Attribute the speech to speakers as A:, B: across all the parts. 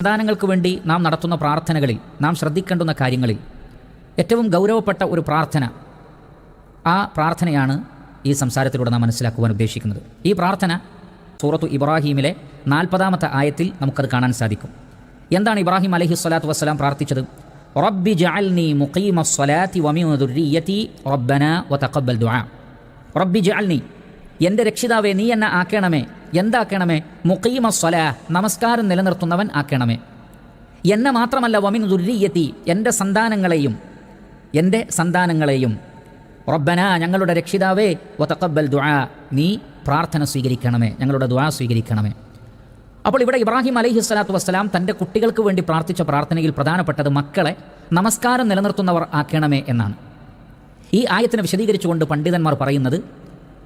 A: സന്താനങ്ങൾക്ക് വേണ്ടി നാം നടത്തുന്ന പ്രാർത്ഥനകളിൽ നാം ശ്രദ്ധിക്കേണ്ടുന്ന കാര്യങ്ങളിൽ ഏറ്റവും ഗൗരവപ്പെട്ട ഒരു പ്രാർത്ഥന, ആ പ്രാർത്ഥനയാണ് ഈ സംസാരത്തിലൂടെ നാം മനസ്സിലാക്കുവാൻ ഉദ്ദേശിക്കുന്നത്. ഈ പ്രാർത്ഥന സൂറത്തു ഇബ്രാഹീമിലെ 40-ാമത്തെ ആയത്തിൽ നമുക്കത് കാണാൻ സാധിക്കും. എന്താണ് ഇബ്രാഹിം അലൈഹിസ്സലാത്തു വസ്സലാം പ്രാർത്ഥിച്ചത്? റബ്ബി ജഅൽനി മുഖീമസ്സലാത്തി വമിൻ ദുർരിയ്യതി റബ്ബനാ വതഖബ്ബൽ ദുആ. റബ്ബി ജഅൽനി, എൻ്റെ രക്ഷിതാവേ നീ എന്നെ ആക്കണമേ. എന്താക്കണമേ? മുഖീമസ്സലാ, നമസ്കാരം നിലനിർത്തുന്നവൻ ആക്കണമേ. എന്നെ മാത്രമല്ല, വമിൻ ദുർരിയ്യതി, എൻ്റെ സന്താനങ്ങളെയും റബ്ബനാ, ഞങ്ങളുടെ രക്ഷിതാവേ, വതഖബ്ബൽ ദുആ, നീ പ്രാർത്ഥന സ്വീകരിക്കണമേ, ഞങ്ങളുടെ ദുആ സ്വീകരിക്കണമേ. അപ്പോൾ ഇവിടെ ഇബ്രാഹിം അലൈഹിസ്സലാത്തു വസ്സലാം തൻ്റെ കുട്ടികൾക്ക് വേണ്ടി പ്രാർത്ഥിച്ച പ്രാർത്ഥനയിൽ പ്രധാനപ്പെട്ടത് മക്കളെ നമസ്കാരം നിലനിർത്തുന്നവർ ആക്കണമേ എന്നാണ്. ഈ ആയത്തിനെ വിശദീകരിച്ചുകൊണ്ട് പണ്ഡിതന്മാർ പറയുന്നത്,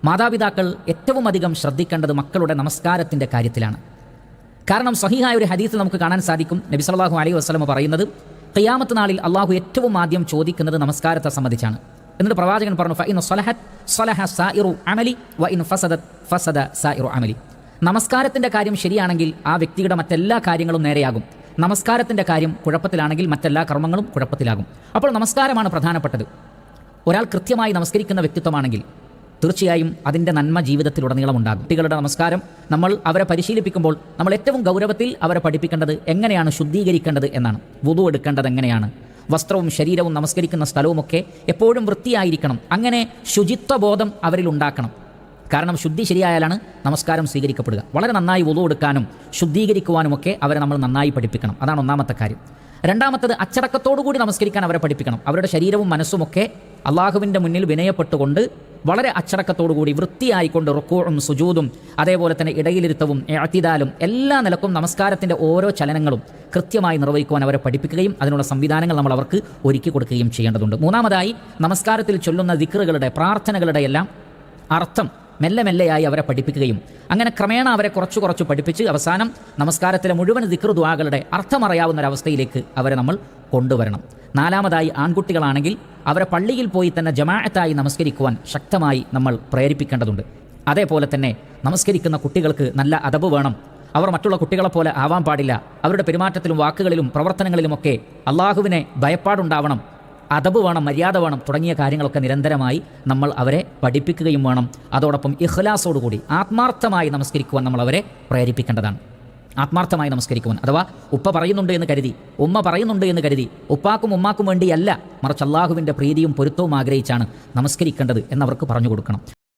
A: മാതാപിതാക്കൾ ഏറ്റവും അധികം ശ്രദ്ധിക്കേണ്ടത് മക്കളുടെ നമസ്കാരത്തിൻ്റെ കാര്യത്തിലാണ്. കാരണം സ്വഹീഹായ ഒരു ഹദീസിൽ നമുക്ക് കാണാൻ സാധിക്കും, നബി സല്ലല്ലാഹു അലൈഹി വസല്ലം പറയുന്നത്, ഖിയാമത്ത് നാളിൽ അള്ളാഹു ഏറ്റവും ആദ്യം ചോദിക്കുന്നത് നമസ്കാരത്തെ സംബന്ധിച്ചാണ്. എന്നിട്ട് പ്രവാചകൻ പറഞ്ഞു, ഫഇൻ സ്വലഹത് സ്വലഹ സായിറു അമലി വഇൻ ഫസദത് ഫസദ സായിറു അമലി. നമസ്കാരത്തിൻ്റെ കാര്യം ശരിയാണെങ്കിൽ ആ വ്യക്തിയുടെ മറ്റെല്ലാ കാര്യങ്ങളും നേരെയാകും. നമസ്കാരത്തിൻ്റെ കാര്യം കുഴപ്പത്തിലാണെങ്കിൽ മറ്റെല്ലാ കർമ്മങ്ങളും കുഴപ്പത്തിലാകും. അപ്പോൾ നമസ്കാരമാണ് പ്രധാനപ്പെട്ടത്. ഒരാൾ കൃത്യമായി നമസ്കരിക്കുന്ന വ്യക്തിത്വമാണെങ്കിൽ തീർച്ചയായും അതിൻ്റെ നന്മ ജീവിതത്തിലുടനീളം ഉണ്ടാകും. കുട്ടികളുടെ നമസ്കാരം നമ്മൾ അവരെ പരിശീലിപ്പിക്കുമ്പോൾ നമ്മൾ ഏറ്റവും ഗൗരവത്തിൽ അവരെ പഠിപ്പിക്കേണ്ടത് എങ്ങനെയാണ് ശുദ്ധീകരിക്കേണ്ടത് എന്നാണ്. വുദു എടുക്കേണ്ടത് എങ്ങനെയാണ്, വസ്ത്രവും ശരീരവും നമസ്കരിക്കുന്ന സ്ഥലവുമൊക്കെ എപ്പോഴും വൃത്തിയായിരിക്കണം. അങ്ങനെ ശുചിത്വബോധം അവരിൽ ഉണ്ടാക്കണം. കാരണം ശുദ്ധി ശരിയായാലാണ് നമസ്കാരം സ്വീകരിക്കപ്പെടുക. വളരെ നന്നായി വുദു എടുക്കാനും ശുദ്ധീകരിക്കുവാനുമൊക്കെ അവരെ നമ്മൾ നന്നായി പഠിപ്പിക്കണം. അതാണ് ഒന്നാമത്തെ കാര്യം. രണ്ടാമത്തത്, അച്ചടക്കത്തോടുകൂടി നമസ്കരിക്കാൻ അവരെ പഠിപ്പിക്കണം. അവരുടെ ശരീരവും മനസ്സുമൊക്കെ അള്ളാഹുവിൻ്റെ മുന്നിൽ വിനയപ്പെട്ടുകൊണ്ട് വളരെ അച്ചടക്കത്തോടുകൂടി വൃത്തിയായിക്കൊണ്ട് റുക്കൂഉം സുജൂദും അതേപോലെ തന്നെ ഇടയിലിരുത്തവും ഇഅ്തിദാലും എല്ലാ നിലക്കും നമസ്കാരത്തിൻ്റെ ഓരോ ചലനങ്ങളും കൃത്യമായി നിർവഹിക്കുവാൻ അവരെ പഠിപ്പിക്കുകയും അതിനുള്ള സംവിധാനങ്ങൾ നമ്മൾ അവർക്ക് ഒരുക്കി കൊടുക്കുകയും ചെയ്യേണ്ടതുണ്ട്. മൂന്നാമതായി, നമസ്കാരത്തിൽ ചൊല്ലുന്ന ദിക്റുകളുടെ, പ്രാർത്ഥനകളുടെ എല്ലാം അർത്ഥം മെല്ലെ മെല്ലെയായി അവരെ പഠിപ്പിക്കുകയും അങ്ങനെ ക്രമേണ അവരെ കുറച്ച് പഠിപ്പിച്ച് അവസാനം നമസ്കാരത്തിലെ മുഴുവൻ ദിക്റ് ദുആകളുടെ അർത്ഥമറിയാവുന്ന ഒരവസ്ഥയിലേക്ക് അവരെ നമ്മൾ കൊണ്ടുവരണം. നാലാമതായി, ആൺകുട്ടികളാണെങ്കിൽ അവരെ പള്ളിയിൽ പോയി തന്നെ ജമാഅത്തായി നമസ്കരിക്കുവാൻ ശക്തമായി നമ്മൾ പ്രേരിപ്പിക്കേണ്ടതുണ്ട്. അതേപോലെ തന്നെ നമസ്കരിക്കുന്ന കുട്ടികൾക്ക് നല്ല അദബ് വേണം. അവർ മറ്റുള്ള കുട്ടികളെപ്പോലെ ആവാൻ പാടില്ല. അവരുടെ പെരുമാറ്റത്തിലും വാക്കുകളിലും പ്രവർത്തനങ്ങളിലുമൊക്കെ അള്ളാഹുവിനെ ഭയപ്പാടുണ്ടാവണം, അദബ് വേണം, മര്യാദ വേണം, തുടങ്ങിയ കാര്യങ്ങളൊക്കെ നിരന്തരമായി നമ്മൾ അവരെ പഠിപ്പിക്കുകയും വേണം. അതോടൊപ്പം ഇഖ്ലാസോടുകൂടി ആത്മാർത്ഥമായി നമസ്കരിക്കുവാൻ നമ്മൾ അവരെ പ്രേരിപ്പിക്കേണ്ടതാണ്. ആത്മാർത്ഥമായി നമസ്കരിക്കുവാൻ, അഥവാ ഉപ്പ പറയുന്നുണ്ട് എന്ന് കരുതി, ഉമ്മ പറയുന്നുണ്ട് എന്ന് കരുതി ഉപ്പാക്കും ഉമ്മാക്കും വേണ്ടിയല്ല, മറിച്ച് അള്ളാഹുവിൻ്റെ പ്രീതിയും പൊരുത്തവും ആഗ്രഹിച്ചാണ് നമസ്കരിക്കേണ്ടത് എന്നവർക്ക് പറഞ്ഞു കൊടുക്കണം.